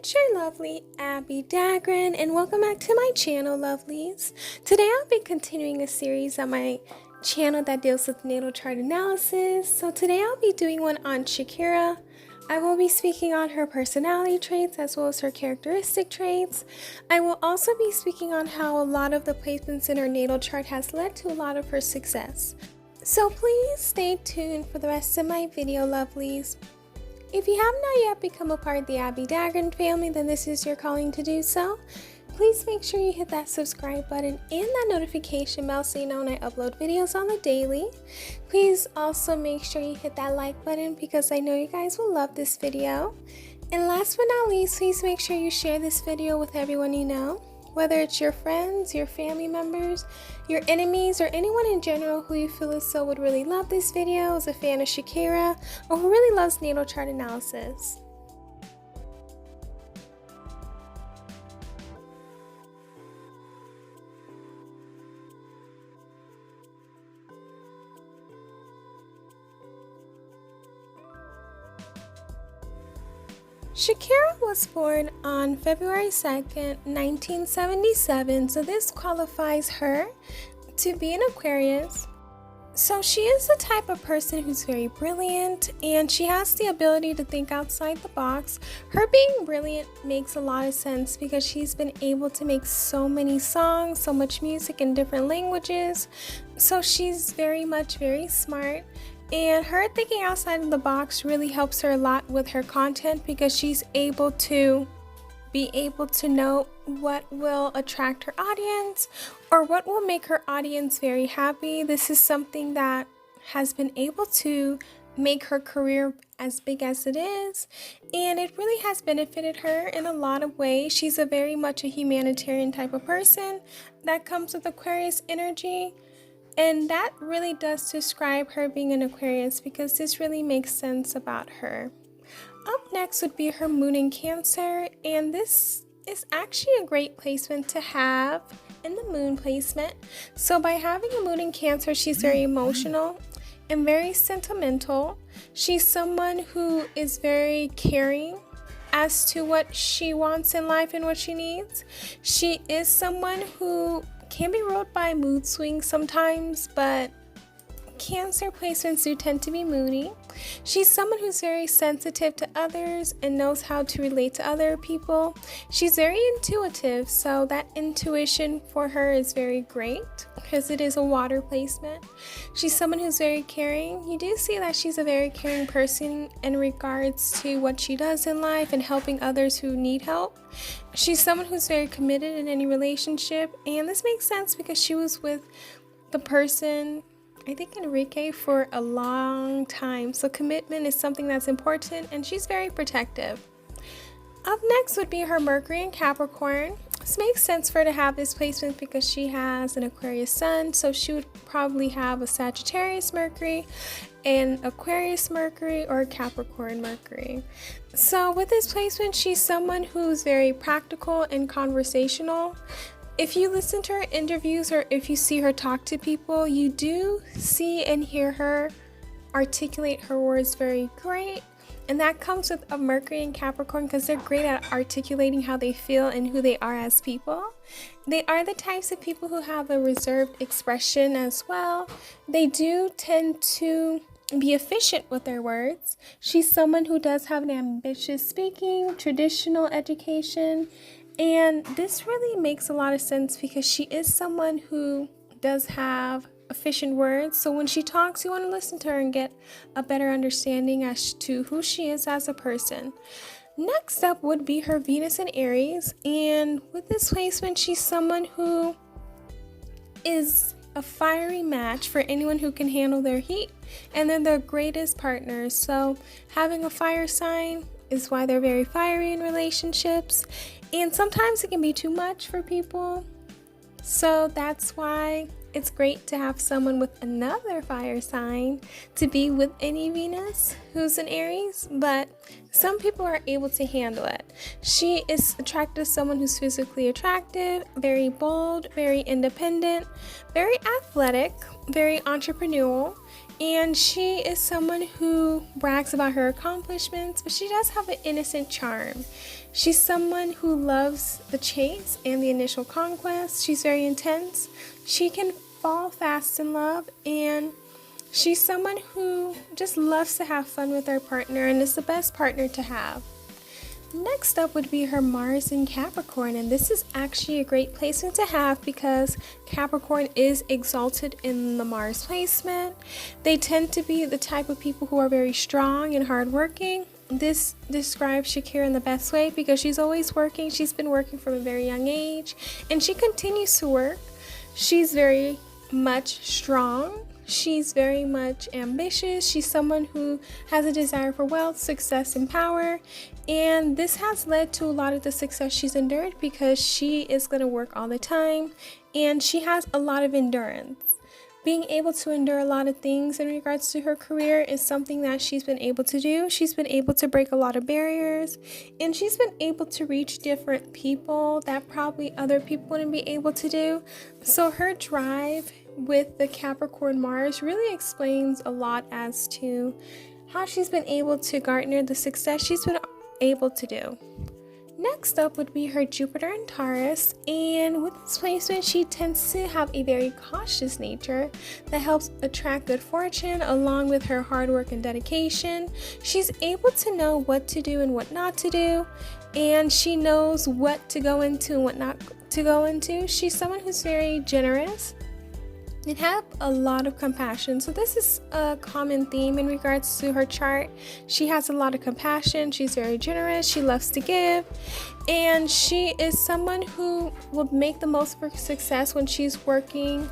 It's your lovely Abbie Dagrin, and welcome back to my channel, lovelies. Today I'll be continuing a series on my channel that deals with natal chart analysis. So today I'll be doing one on Shakira. I will be speaking on her personality traits as well as her characteristic traits. I will also be speaking on how a lot of the placements in her natal chart has led to a lot of her success. So please stay tuned for the rest of my video, lovelies. If you have not yet become a part of the Abbie Dagrin family, then this is your calling to do so. Please make sure you hit that subscribe button and that notification bell so you know when I upload videos on the daily. Please also make sure you hit that like button because I know you guys will love this video. And last but not least, please make sure you share this video with everyone you know. Whether it's your friends, your family members, your enemies, or anyone in general who you feel as though would really love this video, is a fan of Shakira, or who really loves natal chart analysis. Shakira was born on February 2nd, 1977, so this qualifies her to be an Aquarius. So she is the type of person who's very brilliant, and she has the ability to think outside the box. Her being brilliant makes a lot of sense because she's been able to make so many songs, so much music in different languages. So she's very smart. And her thinking outside of the box really helps her a lot with her content because she's able to know what will attract her audience or what will make her audience very happy. This is something that has been able to make her career as big as it is, and it really has benefited her in a lot of ways. She's a very much a humanitarian type of person that comes with Aquarius energy. And that really does describe her being an Aquarius because this really makes sense about her. Up next would be her moon in Cancer, and this is actually a great placement to have in the moon placement. So by having a moon in Cancer, she's very emotional and very sentimental. She's someone who is very caring as to what she wants in life and what she needs. She is someone who can be ruled by mood swings sometimes, but Cancer placements do tend to be moody. She's someone who's very sensitive to others and knows how to relate to other people. She's very intuitive, so that intuition for her is very great because it is a water placement. She's someone who's very caring. You do see that she's a very caring person in regards to what she does in life and helping others who need help. She's someone who's very committed in any relationship, and this makes sense because she was with the person, I think, Enrique, for a long time. So commitment is something that's important, and she's very protective. Up next would be her Mercury in Capricorn. This makes sense for her to have this placement because she has an Aquarius sun, so she would probably have a Sagittarius Mercury, an Aquarius Mercury, or a Capricorn Mercury. So with this placement, she's someone who's very practical and conversational. If you listen to her interviews or if you see her talk to people, you do see and hear her articulate her words very great. And that comes with a Mercury in Capricorn because they're great at articulating how they feel and who they are as people. They are the types of people who have a reserved expression as well. They do tend to be efficient with their words. She's someone who does have an ambitious speaking, traditional education, and this really makes a lot of sense because she is someone who does have efficient words. So when she talks, you want to listen to her and get a better understanding as to who she is as a person. Next up would be her Venus in Aries, and with this placement, she's someone who is a fiery match for anyone who can handle their heat, and they're the greatest partners. So having a fire sign is why they're very fiery in relationships, and sometimes it can be too much for people. So that's why it's great to have someone with another fire sign to be with any Venus who's in Aries, but some people are able to handle it. She is attracted to someone who's physically attractive, very bold, very independent, very athletic, very entrepreneurial, And she is someone who brags about her accomplishments, but she does have an innocent charm. She's someone who loves the chase and the initial conquest. She's very intense. She can fall fast in love, and she's someone who just loves to have fun with her partner and is the best partner to have. Next up would be her Mars in Capricorn, and this is actually a great placement to have because Capricorn is exalted in the Mars placement. They tend to be the type of people who are very strong and hardworking. This describes Shakira in the best way because she's always working. She's been working from a very young age, and she continues to work. She's very much strong. She's very much ambitious. She's someone who has a desire for wealth, success, and power. And this has led to a lot of the success she's endured because she is going to work all the time and she has a lot of endurance. Being able to endure a lot of things in regards to her career is something that she's been able to do. She's been able to break a lot of barriers, and she's been able to reach different people that probably other people wouldn't be able to do. So her drive with the Capricorn Mars really explains a lot as to how she's been able to garner the success she's been able to do. Next up would be her Jupiter in Taurus, and with this placement she tends to have a very cautious nature that helps attract good fortune. Along with her hard work and dedication, she's able to know what to do and what not to do, and she knows what to go into and what not to go into. She's someone who's very generous and have a lot of compassion. So this is a common theme in regards to her chart. She has a lot of compassion. She's very generous. She loves to give. And she is someone who will make the most of her success when she's working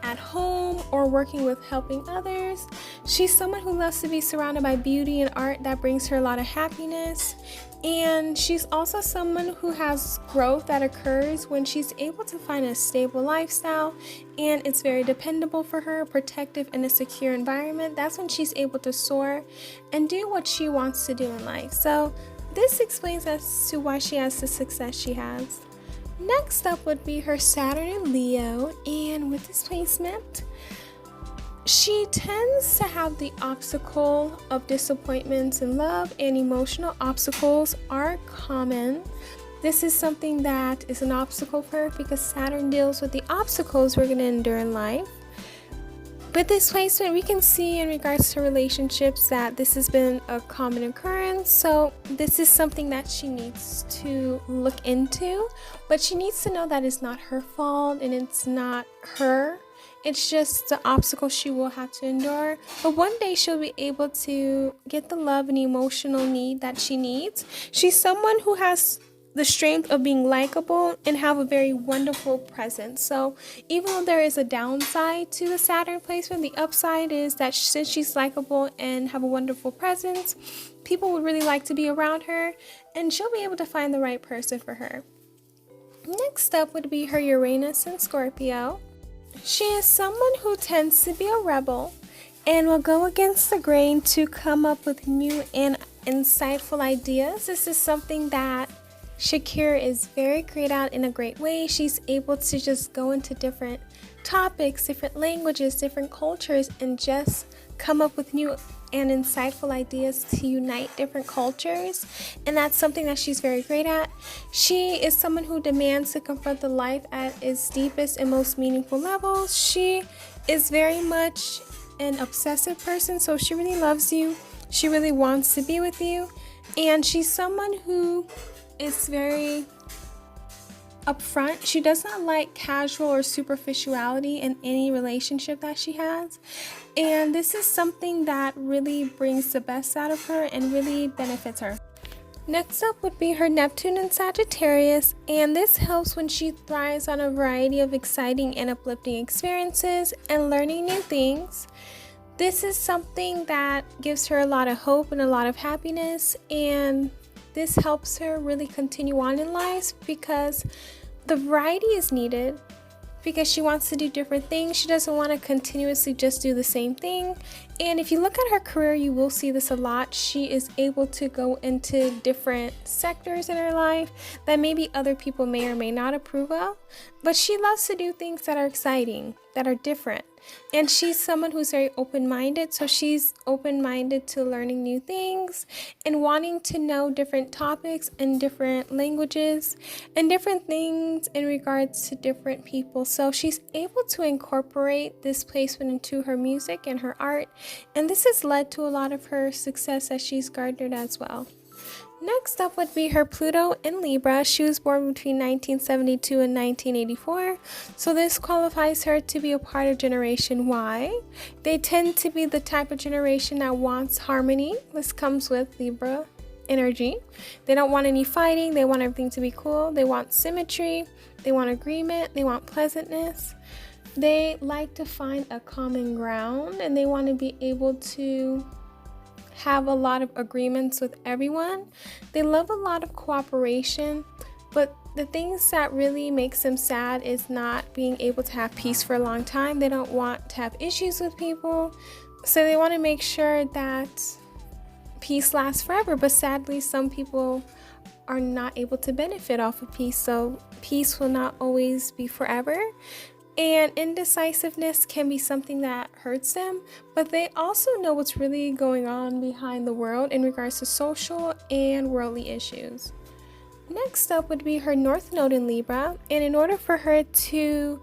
at home or working with helping others. She's someone who loves to be surrounded by beauty and art that brings her a lot of happiness. And she's also someone who has growth that occurs when she's able to find a stable lifestyle and it's very dependable for her, protective in a secure environment. That's when she's able to soar and do what she wants to do in life. So this explains as to why she has the success she has. Next up would be her Saturn in Leo, and with this placement, she tends to have the obstacle of disappointments in love, and emotional obstacles are common. This is something that is an obstacle for her because Saturn deals with the obstacles we're going to endure in life. With this placement, we can see in regards to relationships that this has been a common occurrence. So this is something that she needs to look into, but she needs to know that it's not her fault and it's not her. It's just the obstacle she will have to endure. But one day she'll be able to get the love and emotional need that she needs. She's someone who has the strength of being likable and have a very wonderful presence. So even though there is a downside to the Saturn placement, the upside is that since she's likable and have a wonderful presence, people would really like to be around her and she'll be able to find the right person for her. Next up would be her Uranus in Scorpio. She is someone who tends to be a rebel and will go against the grain to come up with new and insightful ideas. This is something that Shakira is very great at in a great way. She's able to just go into different topics, different languages, different cultures, and just come up with new and insightful ideas to unite different cultures. And that's something that she's very great at. She is someone who demands to confront the life at its deepest and most meaningful levels. She is very much an obsessive person, so she really loves you. She really wants to be with you. And she's someone who is very upfront. She does not like casual or superficiality in any relationship that she has. And this is something that really brings the best out of her and really benefits her. Next up would be her Neptune in Sagittarius, and this helps when she thrives on a variety of exciting and uplifting experiences and learning new things. This is something that gives her a lot of hope and a lot of happiness, and this helps her really continue on in life because the variety is needed because she wants to do different things. She doesn't want to continuously just do the same thing. And if you look at her career, you will see this a lot. She is able to go into different sectors in her life that maybe other people may or may not approve of. But she loves to do things that are exciting, that are different. And she's someone who's very open-minded. So she's open-minded to learning new things and wanting to know different topics and different languages and different things in regards to different people. So she's able to incorporate this placement into her music and her art. And this has led to a lot of her success that she's garnered as well. Next up would be her Pluto in Libra. She was born between 1972 and 1984. So this qualifies her to be a part of Generation Y. They tend to be the type of generation that wants harmony. This comes with Libra energy. They don't want any fighting. They want everything to be cool. They want symmetry. They want agreement. They want pleasantness. They like to find a common ground, and they want to be able to have a lot of agreements with everyone. They love a lot of cooperation, but the things that really makes them sad is not being able to have peace for a long time. They don't want to have issues with people, so they want to make sure that peace lasts forever. But sadly, some people are not able to benefit off of peace, so peace will not always be forever. And indecisiveness can be something that hurts them, but they also know what's really going on behind the world in regards to social and worldly issues. Next up would be her North Node in Libra, and in order for her to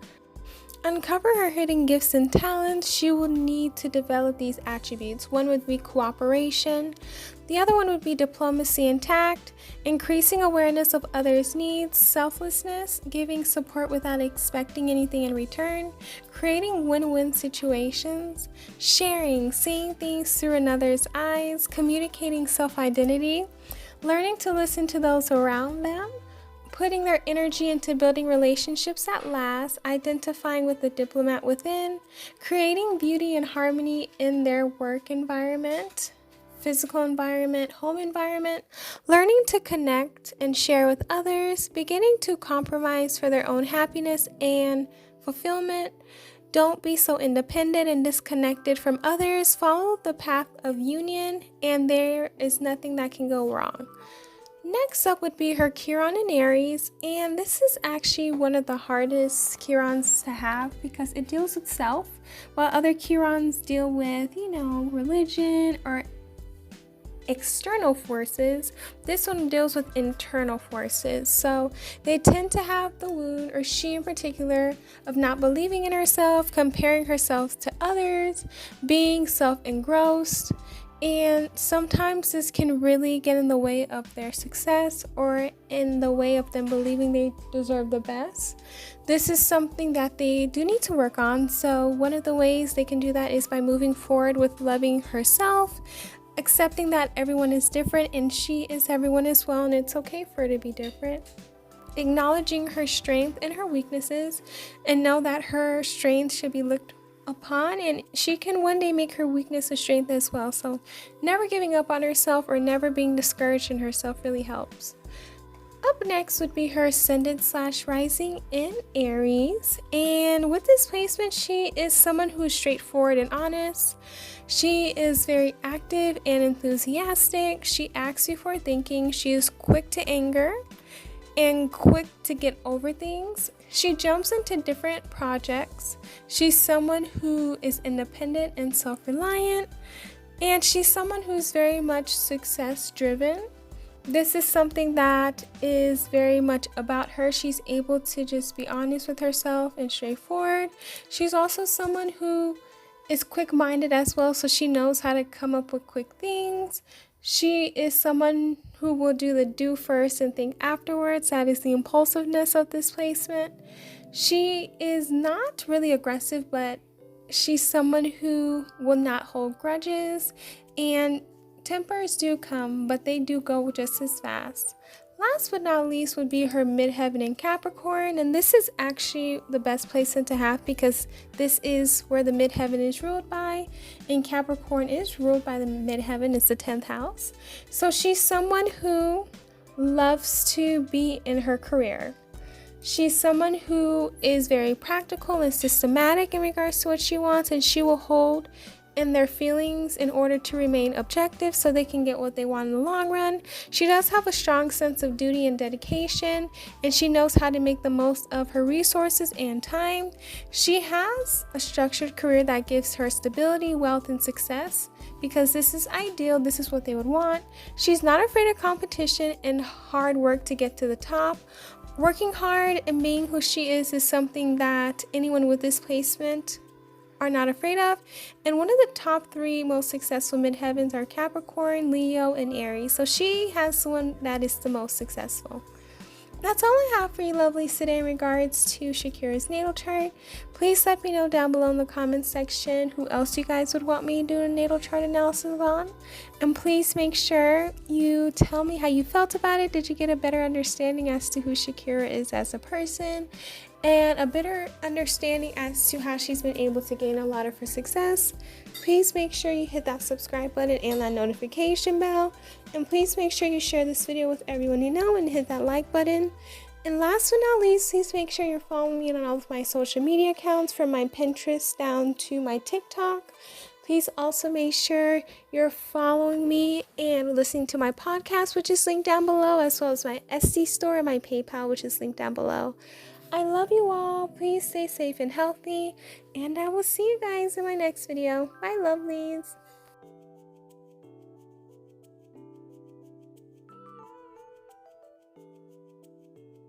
uncover her hidden gifts and talents, she will need to develop these attributes. One would be cooperation. The other one would be diplomacy and tact, increasing awareness of others' needs, selflessness, giving support without expecting anything in return, creating win-win situations, sharing, seeing things through another's eyes, communicating self-identity, learning to listen to those around them, putting their energy into building relationships that last, identifying with the diplomat within, creating beauty and harmony in their work environment, physical environment, home environment, learning to connect and share with others, beginning to compromise for their own happiness and fulfillment. Don't be so independent and disconnected from others. Follow the path of union, and there is nothing that can go wrong. Next up would be her Chiron in Aries, and this is actually one of the hardest Chirons to have because it deals with self, while other Chirons deal with, religion or external forces. This one deals with internal forces. So they tend to have the wound, or she in particular, of not believing in herself, comparing herself to others, being self-engrossed. And sometimes this can really get in the way of their success or in the way of them believing they deserve the best. This is something that they do need to work on. So one of the ways they can do that is by moving forward with loving herself, accepting that everyone is different and she is everyone as well, and it's okay for her to be different. Acknowledging her strength and her weaknesses, and know that her strength should be looked upon, and she can one day make her weakness a strength as well. So never giving up on herself or never being discouraged in herself really helps. Up next would be her ascendant/rising in Aries, and with this placement, she is someone who is straightforward and honest. She is very active and enthusiastic. She acts before thinking. She is quick to anger and quick to get over things. She jumps into different projects. She's someone who is independent and self-reliant, and she's someone who's very much success-driven. This is something that is very much about her. She's able to just be honest with herself and straightforward. She's also someone who is quick-minded as well, so she knows how to come up with quick things. She is someone who will do the do first and think afterwards. That is the impulsiveness of this placement. She is not really aggressive, but she's someone who will not hold grudges, and tempers do come, but they do go just as fast. Last but not least would be her midheaven in Capricorn, and this is actually the best placement to have because this is where the midheaven is ruled by, and Capricorn is ruled by the midheaven. It's the 10th house. So she's someone who loves to be in her career. She's someone who is very practical and systematic in regards to what she wants, and she will hold in their feelings in order to remain objective so they can get what they want in the long run. She does have a strong sense of duty and dedication, and she knows how to make the most of her resources and time. She has a structured career that gives her stability, wealth, and success because this is ideal. This is what they would want. She's not afraid of competition and hard work to get to the top. Working hard and being who she is something that anyone with this placement are not afraid of. And one of the top 3 most successful midheavens are Capricorn, Leo, and Aries. So she has one that is the most successful. That's all I have for you lovelies today in regards to Shakira's natal chart. Please let me know down below in the comments section who else you guys would want me to do a natal chart analysis on. And please make sure you tell me how you felt about it. Did you get a better understanding as to who Shakira is as a person? And a better understanding as to how she's been able to gain a lot of her success? Please make sure you hit that subscribe button and that notification bell. And please make sure you share this video with everyone you know and hit that like button. And last but not least, please make sure you're following me on all of my social media accounts from my Pinterest down to my TikTok. Please also make sure you're following me and listening to my podcast, which is linked down below, as well as my Etsy store and my PayPal, which is linked down below. I love you all. Please stay safe and healthy, and I will see you guys in my next video. Bye, lovelies.